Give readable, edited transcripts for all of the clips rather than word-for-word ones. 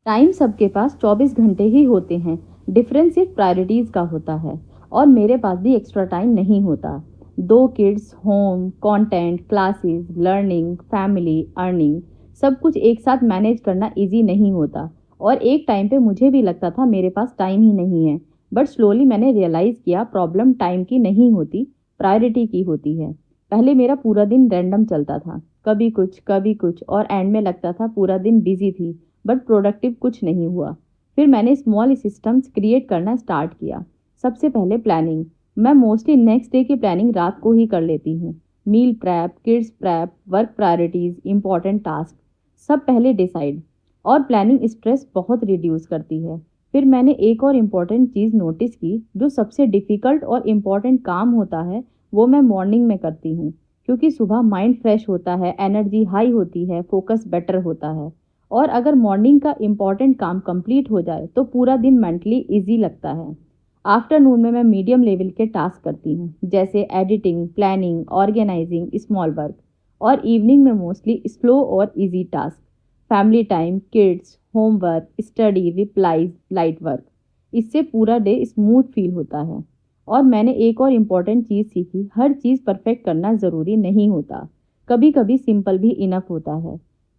Time सबके पास 24 घंटे ही होते हैं। डिफरेंस सिर्फ प्रायोरिटीज़ का होता है। और मेरे पास भी एक्स्ट्रा टाइम नहीं होता। 2 kids, home, content, classes, learning, family, earning, सब कुछ एक साथ मैनेज करना ईज़ी नहीं होता। और एक टाइम पे मुझे भी लगता था मेरे पास टाइम ही नहीं है। बट स्लोली मैंने रियलाइज़ किया प्रॉब्लम टाइम की नहीं होती, प्रायोरिटी की होती है। पहले मेरा पूरा दिन रैंडम चलता था, कभी कुछ और एंड में लगता था पूरा दिन बिज़ी थी, बट प्रोडक्टिव कुछ नहीं हुआ। फिर मैंने स्मॉल सिस्टम्स क्रिएट करना स्टार्ट किया। सबसे पहले प्लानिंग। मैं मोस्टली नेक्स्ट डे की प्लानिंग रात को ही कर लेती हूँ। Meal prep, kids prep, work priorities, important task, सब पहले डिसाइड। और प्लानिंग स्ट्रेस बहुत रिड्यूस करती है। फिर मैंने एक और इम्पॉर्टेंट चीज़ नोटिस की, जो सबसे डिफ़िकल्ट और इम्पॉर्टेंट काम होता है वो मैं मॉर्निंग में करती हूँ। क्योंकि सुबह माइंड फ्रेश होता है, एनर्जी हाई होती है, फोकस बेटर होता है। और अगर मॉर्निंग का इम्पॉर्टेंट काम कंप्लीट हो जाए तो पूरा दिन मेंटली इजी लगता है। आफ्टरनून में मैं मीडियम लेवल के टास्क करती हूँ, जैसे editing, planning, organizing, small work. और इवनिंग में मोस्टली स्लो और easy task, family time, kids, homework, study, replies, light work. इससे पूरा डे स्मूथ फील होता है। और मैंने एक और इम्पॉर्टेंट चीज़ सीखी, हर चीज़ परफेक्ट करना ज़रूरी नहीं होता। कभी कभी सिंपल भी इनफ होता है।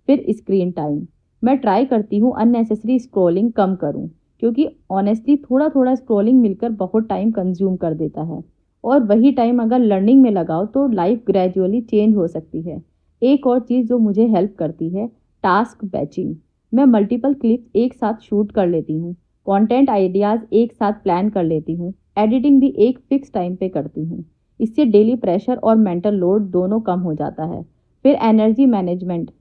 फिर स्क्रीन टाइम। मैं ट्राई करती हूँ अननेसेसरी स्क्रॉलिंग कम करूँ, क्योंकि ऑनेस्टली थोड़ा थोड़ा स्क्रॉलिंग मिलकर बहुत टाइम कंज्यूम कर देता है। और वही टाइम अगर लर्निंग में लगाओ तो लाइफ ग्रेजुअली चेंज हो सकती है। एक और चीज़ जो मुझे हेल्प करती है, टास्क बैचिंग। मैं मल्टीपल क्लिप्स एक साथ शूट कर लेती हूँ, कंटेंट आइडियाज़ एक साथ प्लान कर लेती हूँ, एडिटिंग भी एक फिक्स टाइम पे करती हूँ। इससे डेली प्रेशर और मेंटल लोड दोनों कम हो जाता है। फिर energy management,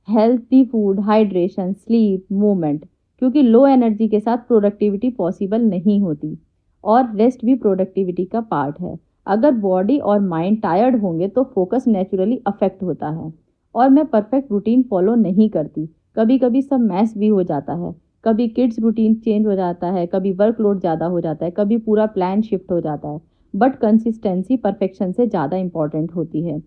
healthy food, hydration, sleep, movement. क्योंकि लो एनर्जी के साथ प्रोडक्टिविटी पॉसिबल नहीं होती। और रेस्ट भी प्रोडक्टिविटी का पार्ट है। अगर बॉडी और माइंड टायर्ड होंगे तो फोकस नेचुरली अफेक्ट होता है। और मैं परफेक्ट रूटीन फॉलो नहीं करती। कभी कभी सब मैस भी हो जाता है। कभी किड्स रूटीन चेंज हो जाता है, कभी वर्कलोड ज़्यादा हो जाता है, कभी पूरा प्लान शिफ्ट हो जाता है। बट कंसिस्टेंसी परफेक्शन से ज़्यादा इंपॉर्टेंट होती है।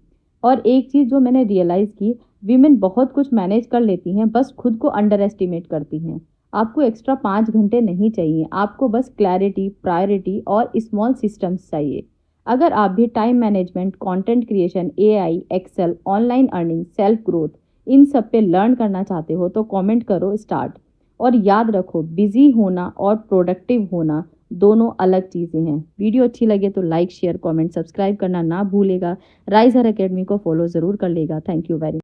और एक चीज़ जो मैंने रियलाइज़ की, वीमेन बहुत कुछ मैनेज कर लेती हैं, बस खुद को अंडर एस्टिमेट करती हैं। आपको एक्स्ट्रा 5 घंटे नहीं चाहिए, आपको बस क्लैरिटी, प्रायोरिटी और स्मॉल सिस्टम्स चाहिए। अगर आप भी time management, content creation, AI, Excel, online earning, self growth, इन सब पे लर्न करना चाहते हो तो कमेंट करो स्टार्ट। और याद रखो, बिजी होना और प्रोडक्टिव होना दोनों अलग चीज़ें हैं। वीडियो अच्छी लगे तो लाइक, शेयर, कमेंट, सब्सक्राइब करना ना भूलेगा। राइजर एकेडमी को फॉलो ज़रूर कर लेगा। Thank you very